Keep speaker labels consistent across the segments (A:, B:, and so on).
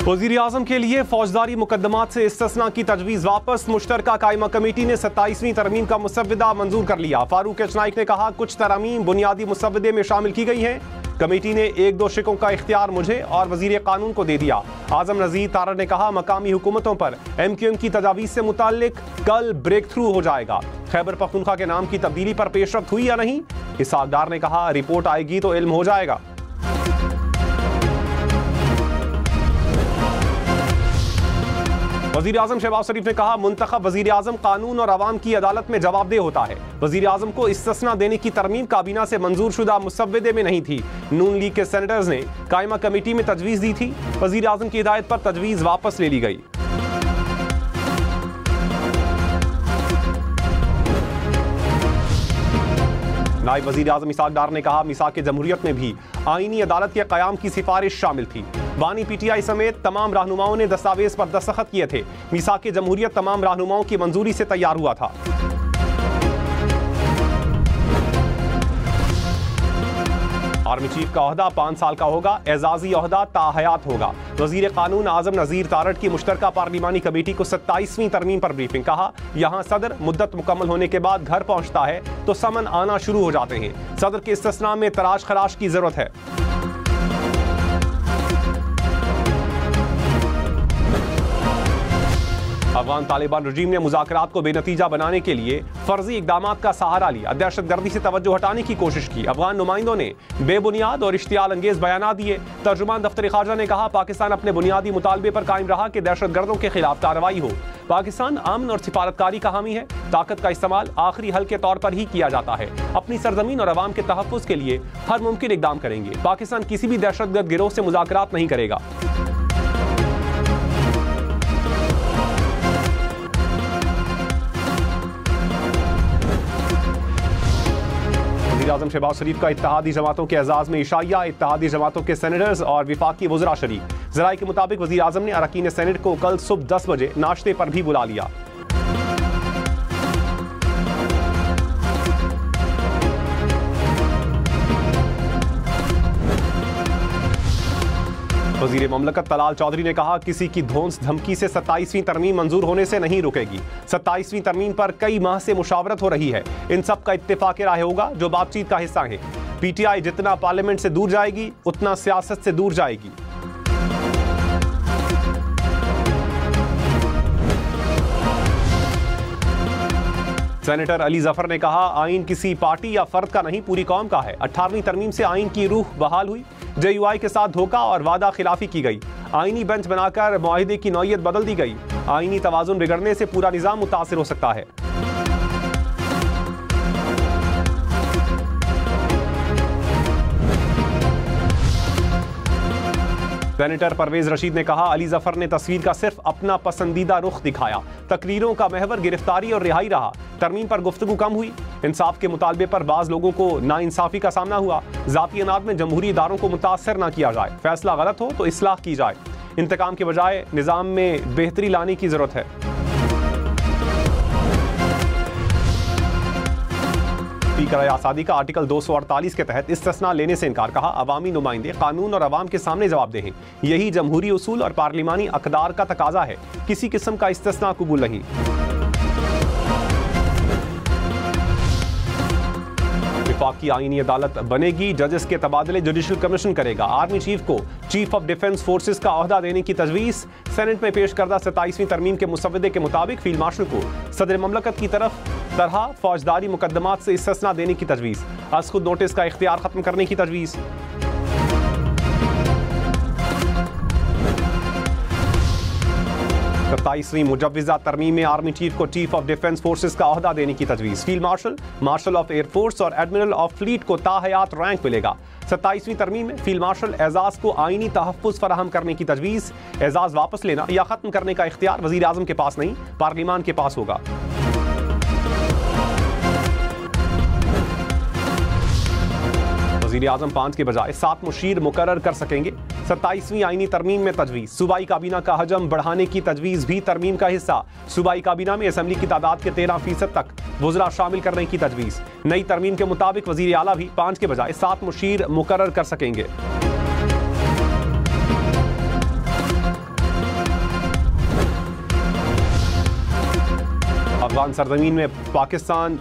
A: वज़ीर आज़म के लिए फौजदारी मुकदमात से इस्तिस्ना की तजवीज़ वापस। मुश्तरका कायमा कमेटी ने 27वीं तरमीम का मुसव्वदा मंजूर कर लिया। फारूक एच नाइक ने कहा, कुछ तरमीम बुनियादी मुसव्वदे में शामिल की गई हैं। कमेटी ने 1-2 शिकों का इख्तियार मुझे और वज़ीर कानून को दे दिया। आज़म नज़ीर तारड़ ने कहा, मकामी हुकूमतों पर MQM की तजावीज़ से मुताल्लिक कल ब्रेक थ्रू हो जाएगा। खैबर पख्तूनख्वा के नाम की तब्दीली पर पेशरफ्त हुई या नहीं? इसहाक डार ने कहा, रिपोर्ट आएगी तो इल्म हो जाएगा। वज़ीर आज़म शहबाज शरीफ ने कहा, मुंतखब वज़ीर आज़म कानून और अवाम की अदालत में जवाबदेह होता है। वज़ीर आज़म को इस्तिस्ना देने की तरमीम काबीना से मंजूर शुदा मुसव्वदे में नहीं थी। नून लीग के सेनेटर्स ने कायमा कमेटी में तजवीज़ दी थी। वज़ीर आज़म की हिदायत पर तजवीज़ वापस ले ली गई। नायब वज़ीर आज़म इसहाक डार ने कहा, मिसाक जमहूरियत में भी आईनी अदालत के क़याम की सिफारिश शामिल थी। बानी PTI समेत तमाम रहनुमाओं ने दस्तावेज पर दस्तखत किए थे। मिसाक जमहूरियत तमाम रहनुमाओं की मंजूरी से तैयार हुआ था। आर्मी चीफ का ओहदा 5 साल का होगा, एजाजी ओहदा ताहयात होगा। वजीर कानून आजम नज़ीर तारड़ की मुश्तरका पार्लिमानी कमेटी को 27वीं तरमीम पर ब्रीफिंग। कहा, यहाँ सदर मुद्दत मुकम्मल होने के बाद घर पहुंचता है तो समन आना शुरू हो जाते हैं। सदर के इस्तिस्ना में तराश खराश की जरूरत है। अफगान तालिबान रजीम ने मुज़ाकरात को बेनतीजा बनाने के लिए फर्जी इकदामात का सहारा लिया। दहशतगर्दी से तवज्जो हटाने की कोशिश की। अफगान नुमाइंदों ने बेबुनियाद और इश्तियाल अंगेज बयानात दिए। तर्जुमान दफ्तर खारजा ने कहा, पाकिस्तान अपने बुनियादी मुतालबे पर कायम रहा कि दहशतगर्दों के खिलाफ कार्रवाई हो। पाकिस्तान अमन और सिफारतकारी का हामी है। ताकत का इस्तेमाल आखिरी हल के तौर पर ही किया जाता है। अपनी सरजमीन और अवाम के तहफ़्फ़ुज़ के लिए हर मुमकिन इकदाम करेंगे। पाकिस्तान किसी भी दहशतगर्द गिरोह से मुज़ाकरात नहीं करेगा। आज़म शहबाज शरीफ का इत्तेहादी जमातों के एजाज में इशाया। इत्तेहादी जमातों के सेनेटर्स और विफाकी वज़रा शरीक। ज़राए के मुताबिक वज़ीर आज़म ने अरकान सेनेट को कल सुबह 10 बजे नाश्ते पर भी बुला लिया। वज़ीर ममलकत तलाल चौधरी ने कहा, किसी की धौंस धमकी से 27वीं तरमीम मंजूर होने से नहीं रुकेगी। 27वीं तरमीम पर कई माह से मुशावरत हो रही है। इन सब का इत्तेफाक राय होगा जो बातचीत का हिस्सा है। PTI जितना पार्लियामेंट से दूर जाएगी उतना सियासत से दूर जाएगी। सेनेटर अली जफर ने कहा, आइन किसी पार्टी या फर्द का नहीं, पूरी कौम का है। 18वीं तरमीम से आइन की रूह बहाल हुई। JUI के साथ धोखा और वादा खिलाफी की गई। आईनी बेंच बनाकर मुआहिदे की नौयत बदल दी गई। आईनी तवाजुन बिगड़ने से पूरा निजाम मुतासिर हो सकता है। सेनेटर परवेज रशीद ने कहा, अली जफर ने तस्वीर का सिर्फ अपना पसंदीदा रुख दिखाया। तकरीरों का महवर गिरफ्तारी और रिहाई रहा। तरमीम पर गुफ्तगू कम हुई। इंसाफ के मुतालबे पर बाज लोगों को नाइंसाफी का सामना हुआ। जाती अनाद में जमहूरी इदारों को मुतासर न किया जाए। फैसला गलत हो तो इस्लाह की जाए। इंतकाम के बजाय निजाम में बेहतरी लाने की जरूरत है। स्पीकर आसादी का आर्टिकल 248 के तहत इस्तिस्ना लेने से इनकार। कहा, अवामी नुमाइंदे कानून और अवाम के सामने जवाबदेह हैं। यही जमहूरी उसूल और पार्लिमानी अक़दार का तकाजा है। किसी किस्म का इस्तिस्ना कबूल नहीं। विफाकी आईनी अदालत बनेगी। जजेस के तबादले जुडिशल कमीशन करेगा। आर्मी चीफ को चीफ ऑफ डिफेंस फोर्सेस का ओहदा देने की तजवीज़। सेनेट में पेश करदा 27वीं तरमीम के मुसव्वदे के मुताबिक फील्ड मार्शल को सदर ममलकत की तरह फौजदारी मुकदमात से इस्तिस्ना देने की तजवीज़। आज खुद नोटिस का इख्तियार खत्म करने की तजवीज़। 27वीं मुजव्विज़ा तरमीम में आर्मी चीफ को चीफ ऑफ डिफेंस फोर्सेस का ओहदा देने की तजवीज़। Field marshal, marshal of air force और एडमिरल ऑफ फ्लीट को ताहयात रैंक मिलेगा। 27वीं तरमीम में फील्ड मार्शल एजाज को आईनी तहफ़्फ़ुज़ फराहम करने की तजवीज़। एजाज वापस लेना या खत्म करने का इख्तियार वज़ीर आज़म के पास नहीं, पार्लिमान के पास होगा। वज़ीर आज़म 5 के बजाय 7 मुशीर मुकर्रर कर सकेंगे। 27वीं आईनी तरमीम में तजवीज़। सूबाई काबीना का हजम बढ़ाने की तजवीज़ भी तरमीम का हिस्सा। सूबाई काबीना में असम्बली की तादाद के 13% तक वज़रा शामिल करने की तजवीज़। नई तरमीम के मुताबिक वज़ीर आला भी 5 के बजाय 7 मुशीर मुकर्रर कर सकेंगे। अफगान सरजमीन में पाकिस्तान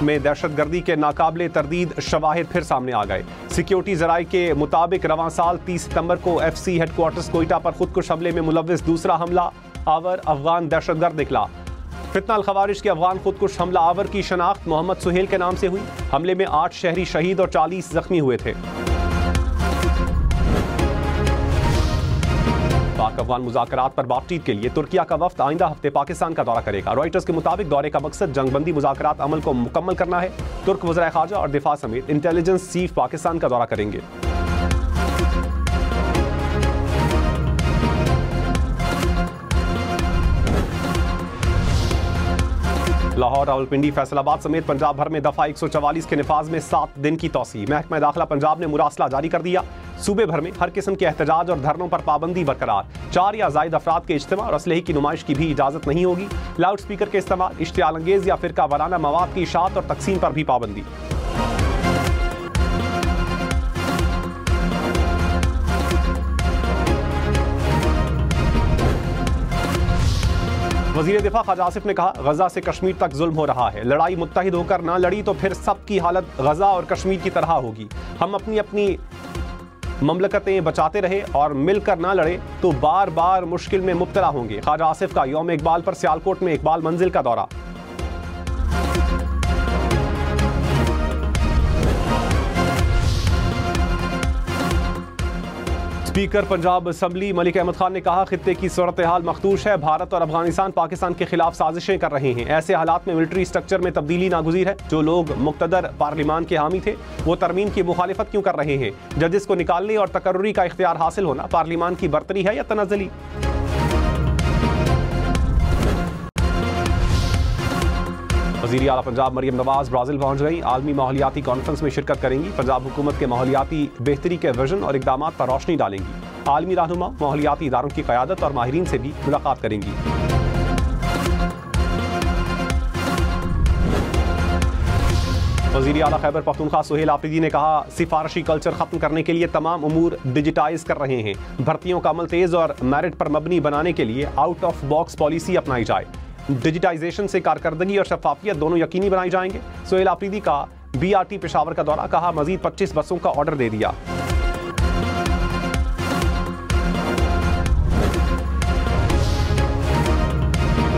A: में दहशतगर्दी के नाकाबिले तरदीद शवाहिद फिर सामने आ गए। सिक्योरिटी जराये के मुताबिक रवां साल 30 सितंबर को FC हेडक्वार्टर्स कोयटा पर खुदकुश हमले में मुलव्विस दूसरा हमला आवर अफगान दहशतगर्द निकला। फितना अल खवारिज के अफगान खुदकुश हमला आवर की शनाख्त मोहम्मद सुहेल के नाम से हुई। हमले में 8 शहरी शहीद और 40 जख्मी हुए थे। पाक अफगान मुज़ाकरात पर बातचीत के लिए तुर्किया का वफ्द आइंदा हफ्ते पाकिस्तान का दौरा करेगा। रॉयटर्स के मुताबिक दौरे का मकसद जंगबंदी मुज़ाकरात अमल को मुकम्मल करना है। तुर्क वज़ीर ख़ारजा और दिफा समेत इंटेलिजेंस चीफ पाकिस्तान का दौरा करेंगे। लाहौर, रावलपिंडी, फैसलाबाद समेत पंजाब भर में दफा 144 के निफाज में 7 दिन की तौसी। महकमा दाखिला पंजाब ने मुरासला जारी कर दिया। सूबे भर में हर किस्म के एहतजाज और धरनों पर पाबंदी बरकरार। 4 या ज़ायद अफराद के इज्तिमा और असलहे की नुमाइश की भी इजाज़त नहीं होगी। लाउड स्पीकर के इस्तेमाल, इश्तियाल अंगेज या फिरका वाराना मवाद की इशाअत और तकसीम पर भी पाबंदी। वज़ीर दिफा ख्वाजा आसिफ ने कहा, गजा से कश्मीर तक जुल्म हो रहा है। लड़ाई मुत्तहिद होकर ना लड़ी तो फिर सबकी हालत गजा और कश्मीर की तरह होगी। हम अपनी अपनी ममलकतें बचाते रहे और मिलकर ना लड़े तो बार बार मुश्किल में मुब्तला होंगे। ख्वाजा आसिफ का यौम इकबाल पर सियालकोट में इकबाल मंजिल का दौरा। स्पीकर पंजाब असम्बली मलिक अहमद खान ने कहा, खित्ते की सूरत हाल मखदूश है। भारत और अफगानिस्तान पाकिस्तान के खिलाफ साजिशें कर रहे हैं। ऐसे हालात में मिलिट्री स्ट्रक्चर में तब्दीली नागुज़ीर है। जो लोग मुक़्तदर पार्लिमान के हामी थे वो तरमीम की मुखालिफत क्यों कर रहे हैं? जजिस को निकालने और तकर्रुरी का इख्तियार हासिल होना पार्लिमान की बर्तरी है या तनज़्ज़ुली? वज़ीर आला पंजाब मरियम नवाज ब्राज़ील पहुंच गई। आलमी माहौलियाती कॉन्फ्रेंस में शिरकत करेंगी। पंजाब हुकूमत के माहौलियाती बेहतरी के विजन और इक़दामात पर रोशनी डालेंगी। आलमी रहनुमा माहौलियाती इदारों की क़यादत और माहिरीन से भी मुलाकात करेंगी। वज़ीर आला खैबर पख्तूनख्वा सुहेल आफरीदी ने कहा, सिफारशी कल्चर ख़त्म करने के लिए तमाम उमूर डिजिटाइज कर रहे हैं। भर्तियों का अमल तेज़ और मेरिट पर मबनी बनाने के लिए आउट ऑफ बॉक्स पॉलिसी अपनाई जाए। डिजिटाइजेशन से कारकर्दगी और शफाफियत दोनों यकीनी बनाई जाएंगे। सुहेल आफरीदी का BRT पेशावर का दौरा, कहा मजीद 25 बसों का ऑर्डर दे दिया।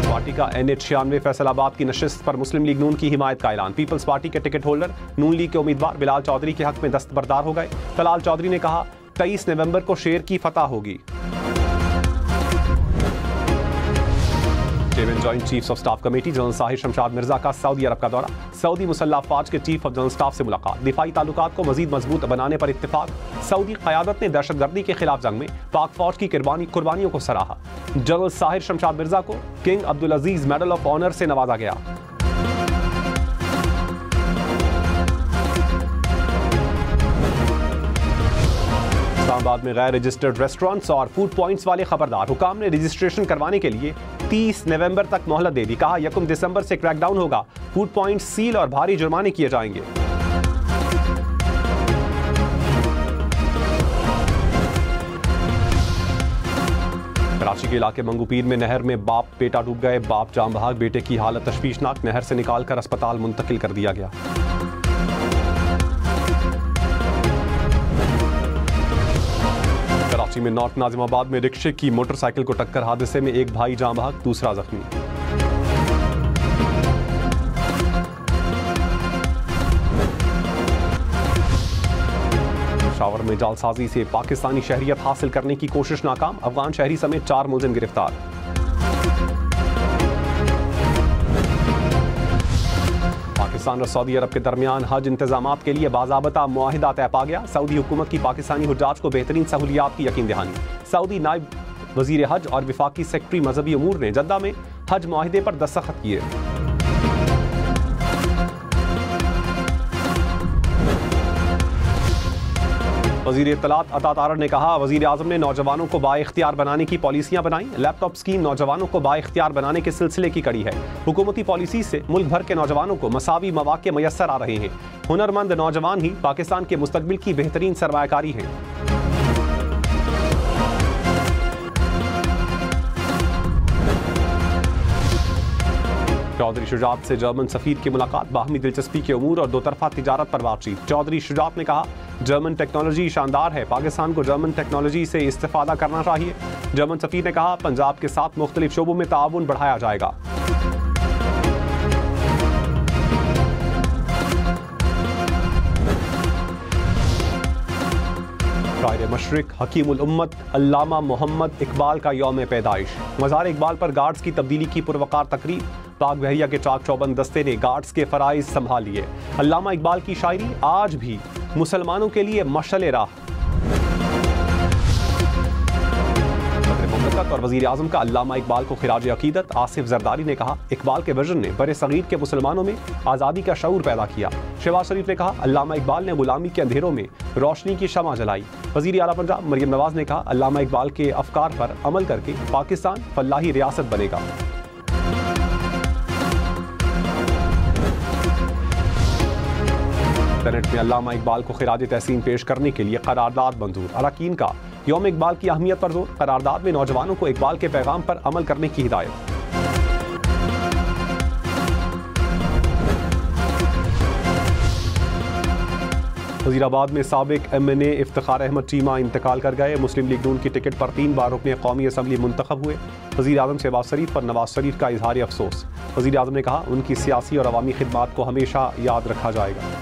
A: पार्टी का NH96 फैसलाबाद की नशिस्त पर मुस्लिम लीग नून की हिमायत का ऐलान। पीपल्स पार्टी के टिकट होल्डर नून लीग के उम्मीदवार बिलाल चौधरी के हक में दस्तबरदार हो गए। तलाल चौधरी ने कहा, 23 नवंबर को शेर की फतह होगी। Joint chiefs of staff committee general Sahir Shamshad Mirza का सऊदी अरब का दौरा। सऊदी मुसल्लह अफवाज के चीफ ऑफ जनरल स्टाफ से मुलाकात। दिफाई ताल्लुकात को मजीद मजबूत बनाने पर इत्तेफाक। सऊदी क़यादत ने दहशतगर्दी के खिलाफ जंग में पाक फौज की कुर्बानियों को सराहा। जनरल साहिर शमशाद मिर्जा को King Abdul Aziz medal of honour से नवाजा गया। इस्लामाबाद में गैर रजिस्टर्ड रेस्टोरेंट्स और फूड पॉइंट्स वाले खबरदार। हुकाम ने रजिस्ट्रेशन करवाने के लिए 30 नवंबर तक मोहलत दे दी। कहा, 1 दिसंबर से क्रैकडाउन होगा। फूड पॉइंट्स सील और भारी जुर्माने किए जाएंगे। कराची के इलाके मंगूपीर में नहर में बाप बेटा डूब गए। बाप जाम बहाक, बेटे की हालत तशवीशनाक। नहर से निकालकर अस्पताल मुंतकिल कर दिया गया। कराची में नॉर्थ नाजिमाबाद में रिक्शे की मोटरसाइकिल को टक्कर, हादसे में एक भाई जाम बहक, दूसरा जख्मी। पेशावर में जालसाजी से पाकिस्तानी शहरियत हासिल करने की कोशिश नाकाम। अफगान शहरी समेत 4 मुलजिम गिरफ्तार। पाकिस्तान और सऊदी अरब के दरमियान हज इंतजामात के लिए बाज़ाबता मुआहिदा तय पा गया। सऊदी हुकूमत की पाकिस्तानी हुज्जाज को बेहतरीन सहूलियात की यकीन दहानी। सऊदी नायब वजीर हज और विफाकी सेक्रेटरी मजहबी अमूर ने जद्दा में हज मुआहिदे पर दस्तखत किए। वजीर इत्तलात अता तारड़ ने कहा, वजीर आज़म ने नौजवानों को बाइख्तियार बनाने की पॉलिसियां बनाई। लैपटॉप स्कीम नौजवानों को बाइख्तियार बनाने के सिलसिले की कड़ी है। हुकूमती पॉलिसी से मुल्क भर के नौजवानों को मसावी मौके मैसर आ रहे हैं। हुनरमंद नौजवान ही पाकिस्तान के मुस्तकबिल की बेहतरीन सरमायाकारी हैं। चौधरी शुजात से जर्मन सफीर की मुलाकात, बाहमी दिलचस्पी के उमूर और दोतरफा तिजारत पर बातचीत। चौधरी शुजात ने कहा, जर्मन टेक्नोलॉजी शानदार है, पाकिस्तान को जर्मन टेक्नोलॉजी से इस्तेफादा करना चाहिए। जर्मन सफीर ने कहा, पंजाब के साथ मुख्तलिफ शोबों में ताउन बढ़ाया जाएगा। शायर मशरिक हकीमुल उम्मत अल्लामा मोहम्मद इकबाल का यौम पैदाइश। मज़ार इकबाल पर गार्ड्स की तब्दीली की पुरवकार तकरीब, पाक बहरिया के चाक चौबंद दस्ते ने गार्ड्स के फ़राइज़ संभाल लिए। अल्लामा इकबाल की शायरी आज भी मुसलमानों के लिए मशअल राह। और वज़ीर आज़म का अल्लामा इकबाल को खिराज अकीदत। आसिफ जरदारी ने कहा, इकबाल के विजन ने बरे सगीर के मुसलमानों में आज़ादी का शऊर पैदा किया। शहबाज शरीफ ने कहा, अल्लामा इकबाल ने गुलामी के अंधेरों में रोशनी की शमा जलाई। वज़ीर आला पंजाब मरियम नवाज ने कहा, अल्लामा इकबाल के अफकार पर अमल करके पाकिस्तान फलाही रियासत बनेगा। सेनेट में अल्लामा इकबाल को खिराज तहसीन पेश करने के लिए करारदाद मंजूर। अरकान का यौम इकबाल की अहमियत पर जोर, करारदाद में नौजवानों को इकबाल के पैगाम पर अमल करने की हिदायत। वज़ीराबाद में साबिक MNA इफ्तिखार अहमद चीमा इंतकाल कर गए। मुस्लिम लीग नून की टिकट पर 3 बार रुकने कौमी असम्बली मुंतखब हुए। वज़ीर आज़म शहबाज शरीफ पर नवाज शरीफ का इजहार अफसोस। वज़ीर आज़म ने कहा, उनकी सियासी और अवामी खिदमात को हमेशा याद रखा जाएगा।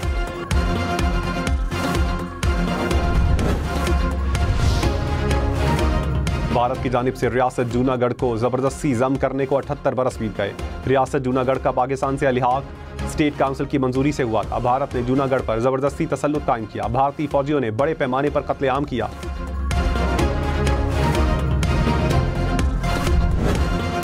A: भारत की जानिब से रियासत जूनागढ़ को ज़बरदस्ती ज़म करने को 78 बरस बीत गए। रियासत जूनागढ़ का पाकिस्तान से अलिहाक स्टेट काउंसिल की मंजूरी से हुआ था। भारत ने जूनागढ़ पर ज़बरदस्ती तसल्लुत कायम किया। भारतीय फौजियों ने बड़े पैमाने पर कत्लेआम किया।